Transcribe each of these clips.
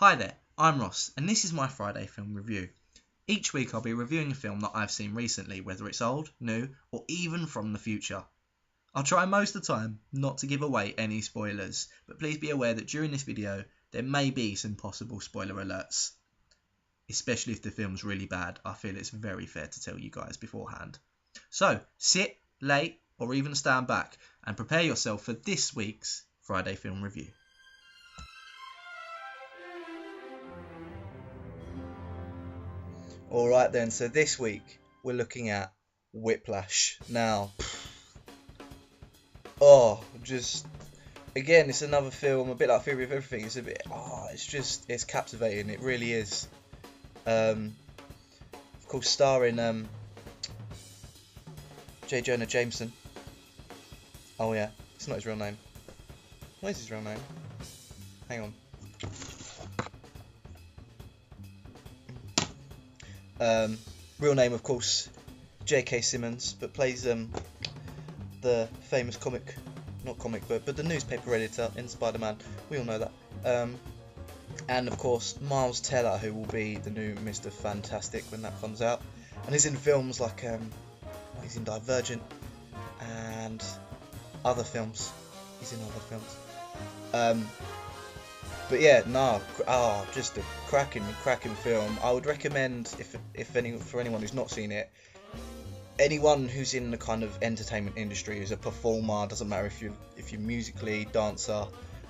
Hi there, I'm Ross, and this is my Friday film review. Each week I'll be reviewing a film that I've seen recently, whether it's old, new, or even from the future. I'll try most of the time not to give away any spoilers, but please be aware that during this video there may be some possible spoiler alerts. Especially if the film's really bad, I feel it's very fair to tell you guys beforehand. So, sit, lay, or even stand back and prepare yourself for this week's Friday film review. Alright then, so this week we're looking at Whiplash. Now, again, it's another film, a bit like Theory of Everything. It's captivating, it really is. Of course, starring J. Jonah Jameson. Oh yeah, it's not his real name. What is his real name? Hang on. Real name, of course, J.K. Simmons, but plays the famous but the newspaper editor in Spider-Man. We all know that. And of course, Miles Teller, who will be the new Mr. Fantastic when that comes out, and he's in films like he's in Divergent and other films. He's in other films. But yeah, just a cracking film. I would recommend, for anyone who's not seen it, anyone who's in the kind of entertainment industry, who's a performer, doesn't matter if you're musically, dancer,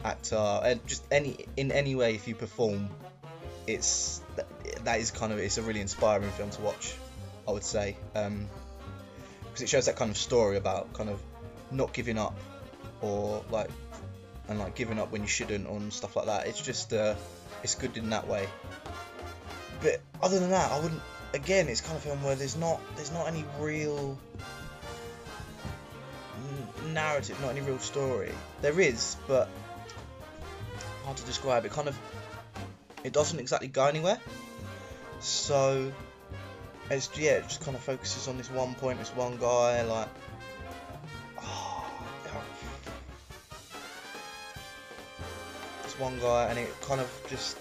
actor, and just in any way if you perform, it's a really inspiring film to watch, I would say, because it shows that kind of story about kind of not giving up, or giving up when you shouldn't, on stuff like that. It's just it's good in that way. But other than that, I wouldn't. Again, it's kind of film where there's not any real narrative, not any real story. There is, but hard to describe. It doesn't exactly go anywhere. So it just kind of focuses on this one point, this one guy, one guy, and it kind of just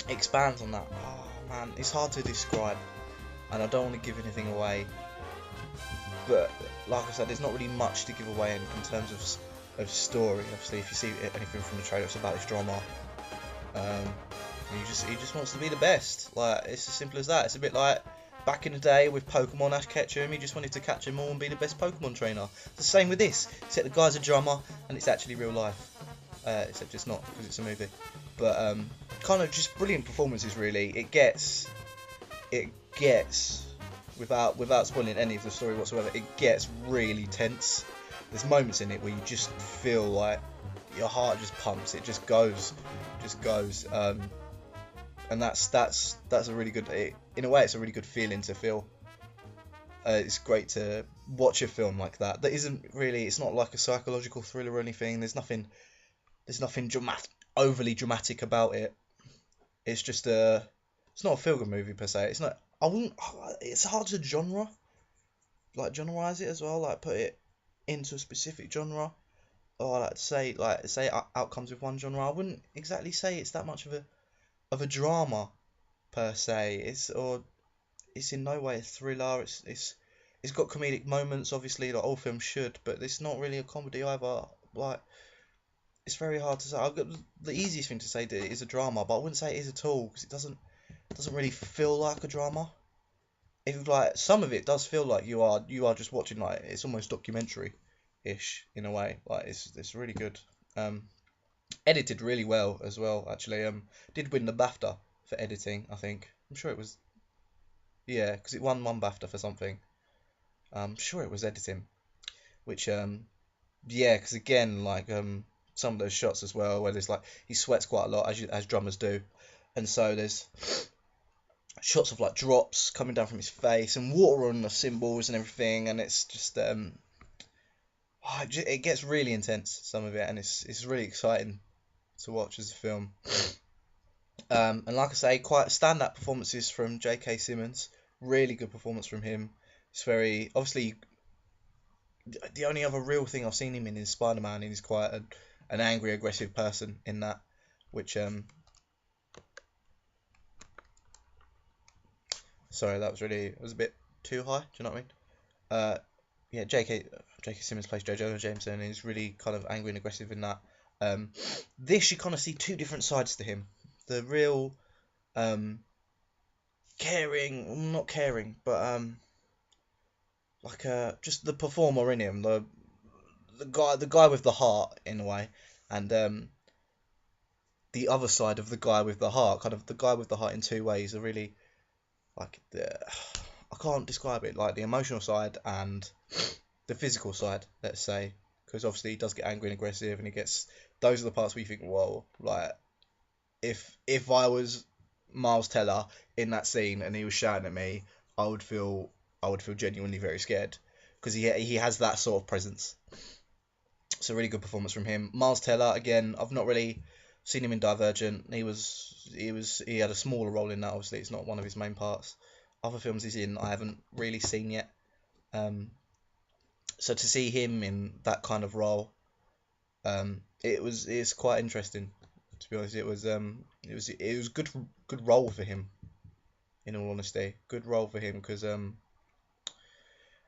expands on that. Oh man, it's hard to describe, and I don't want to give anything away, but like I said, there's not really much to give away in terms of story. Obviously, if you see anything from the trailer, it's about his drama. He just wants to be the best. Like, it's as simple as that. It's a bit like back in the day with Pokemon, Ash Ketchum. He just wanted to catch them all and be the best Pokemon trainer. It's the same with this, except the guy's a drummer and it's actually real life. Except it's not, because it's a movie. But kind of just brilliant performances, really. It gets without spoiling any of the story whatsoever, it gets really tense. There's moments in it where you just feel like your heart just pumps. It just goes. And that's a really good. In a way, it's a really good feeling to feel. It's great to watch a film like that. That isn't really. It's not like a psychological thriller or anything. There's nothing overly dramatic about it. It's just it's not a feel-good movie per se. It's not. It's hard to genreize it as well. Like, put it into a specific genre, or say outcomes with one genre. I wouldn't exactly say it's that much of a drama per se. It's in no way a thriller. It's got comedic moments, obviously, like all films should, but it's not really a comedy either. Like, it's very hard to say. The easiest thing to say is a drama, but I wouldn't say it is at all, because it doesn't really feel like a drama. If some of it does feel like you are just watching, like, it's almost documentary-ish in a way. Like, it's really good. Edited really well as well, actually. Did win the BAFTA for editing, I think. I'm sure it was. Yeah, because it won one BAFTA for something. I'm sure it was editing, which because again, some of those shots as well, where there's he sweats quite a lot, as drummers do, and so there's shots of drops coming down from his face and water on the cymbals and everything, and it's just it gets really intense, some of it, and it's really exciting to watch as a film. And like I say, quite standout performances from J.K. Simmons. Really good performance from him. It's very obviously the only other real thing I've seen him in is Spider-Man, and he's quite an angry, aggressive person in that, which Sorry, that was really, it was a bit too high. Do you know what I mean? Uh, yeah, J.K. Simmons plays J. Jonah Jameson, and he's really kind of angry and aggressive in that. Um, this you kind of see two different sides to him. The real um, caring, not caring, but like just the performer in him, the guy with the heart in a way, and the other side of the guy with the heart, kind of the guy with the heart in two ways, are really like I can't describe it, like the emotional side and the physical side, let's say, because obviously he does get angry and aggressive, and he gets those are the parts where you think, whoa, like if I was Miles Teller in that scene and he was shouting at me, I would feel genuinely very scared because he has that sort of presence. It's a really good performance from him. Miles Teller again. I've not really seen him in Divergent. He had a smaller role in that. Obviously, it's not one of his main parts. Other films he's in, I haven't really seen yet. Um, so to see him in that kind of role, it's quite interesting. To be honest, it was good role for him. In all honesty, good role for him because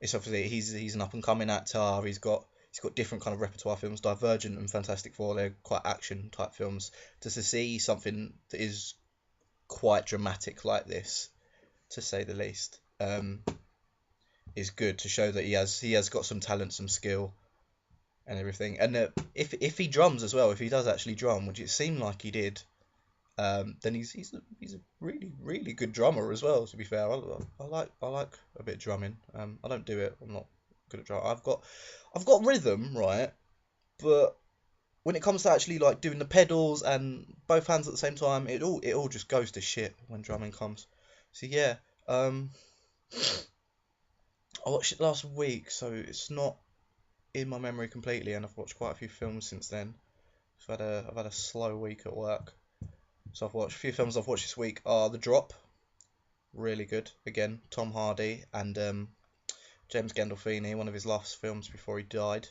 it's obviously he's an up and coming actor. He's got different kind of repertoire films. Divergent and Fantastic Four, they're quite action type films. Just to see something that is quite dramatic like this, to say the least, is good to show that he has got some talent, some skill, and everything. And if he drums as well, if he does actually drum, which it seemed like he did, then he's a really really good drummer as well. To be fair, I like a bit of drumming. I don't do it. I'm not good at drum. I've got rhythm, right? But when it comes to actually like doing the pedals and both hands at the same time, it all just goes to shit when drumming comes. So yeah, um, I watched it last week, so it's not in my memory completely, and I've watched quite a few films since then. I've had a slow week at work, so I've watched a few films I've watched this week are The Drop, really good. Again, Tom Hardy and James Gandolfini, one of his last films before he died.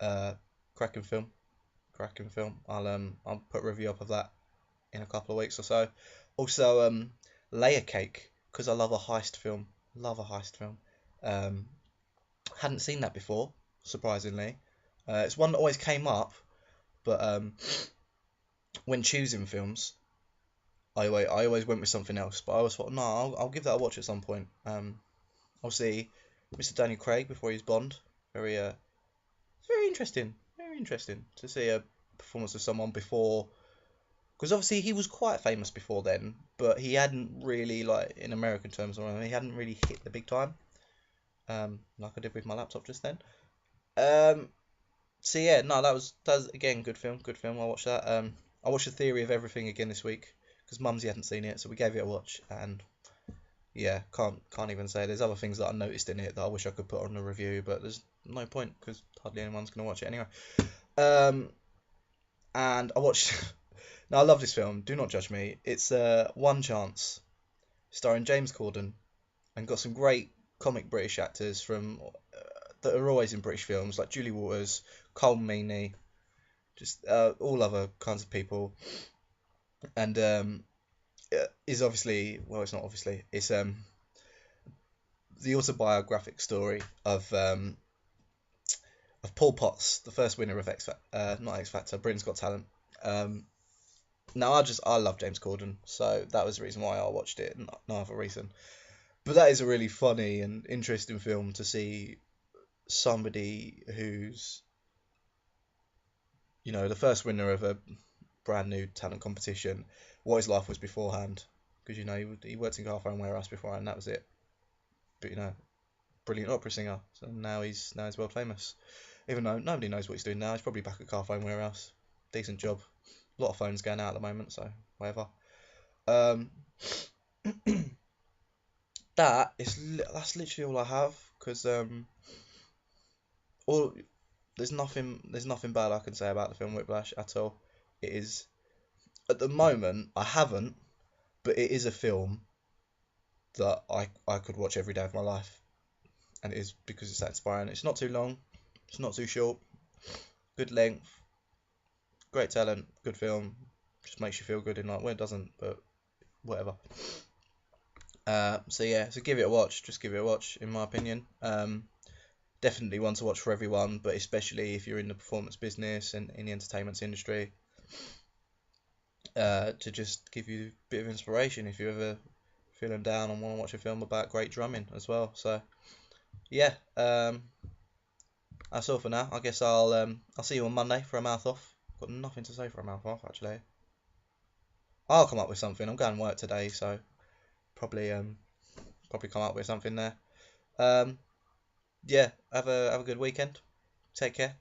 Uh, cracking film, cracking film. I'll put a review up of that in a couple of weeks or so. Also, Layer Cake, because I love a heist film. Love a heist film. Um, hadn't seen that before, surprisingly. It's one that always came up, but when choosing films, I always went with something else. But I always thought, no, I'll give that a watch at some point. Obviously, Mr. Daniel Craig before he's Bond, very very interesting to see a performance of someone before, because obviously he was quite famous before then, but he hadn't really, like in American terms, or he hadn't really hit the big time, like I did with my laptop just then. Um, so yeah, no, that was again good film, good film. I watched that. I watched The Theory of Everything again this week because Mumsy hadn't seen it, so we gave it a watch, and yeah, can't even say. There's other things that I noticed in it that I wish I could put on a review, but there's no point because hardly anyone's gonna watch it anyway. Um, and I watched. Now I love this film. Do not judge me. It's One Chance, starring James Corden, and got some great comic British actors from that are always in British films, like Julie Waters, Cole Meany, just all other kinds of people. And is obviously, well, it's not obviously, it's the autobiographic story of Paul Potts, the first winner of not X Factor, Britain's Got Talent. Um, Now I love James Corden, so that was the reason why I watched it, no other reason. But that is a really funny and interesting film to see somebody who's, the first winner of a brand new talent competition, what his life was beforehand. Because, he worked in Car and Warehouse beforehand, that was it. But, brilliant opera singer. So now he's world famous. Even though nobody knows what he's doing now, he's probably back at Car Phone Warehouse. Decent job. A lot of phones going out at the moment, so whatever. Um, that's literally all I have because all there's nothing bad I can say about the film Whiplash at all. It is at the moment I haven't, but it is a film that I could watch every day of my life, and it is because it's that inspiring. It's not too long, it's not too short, good length, great talent, good film. Just makes you feel good in like well it doesn't, but whatever. So yeah, so give it a watch. Just give it a watch, in my opinion. Definitely one to watch for everyone, but especially if you're in the performance business and in the entertainment industry, to just give you a bit of inspiration if you're ever feeling down and want to watch a film about great drumming as well. So yeah, that's all for now. I guess I'll see you on Monday for a mouth off. Got nothing to say for a mouth off actually. I'll come up with something. I'm going to work today, so probably come up with something there. Um, yeah, have a good weekend. Take care.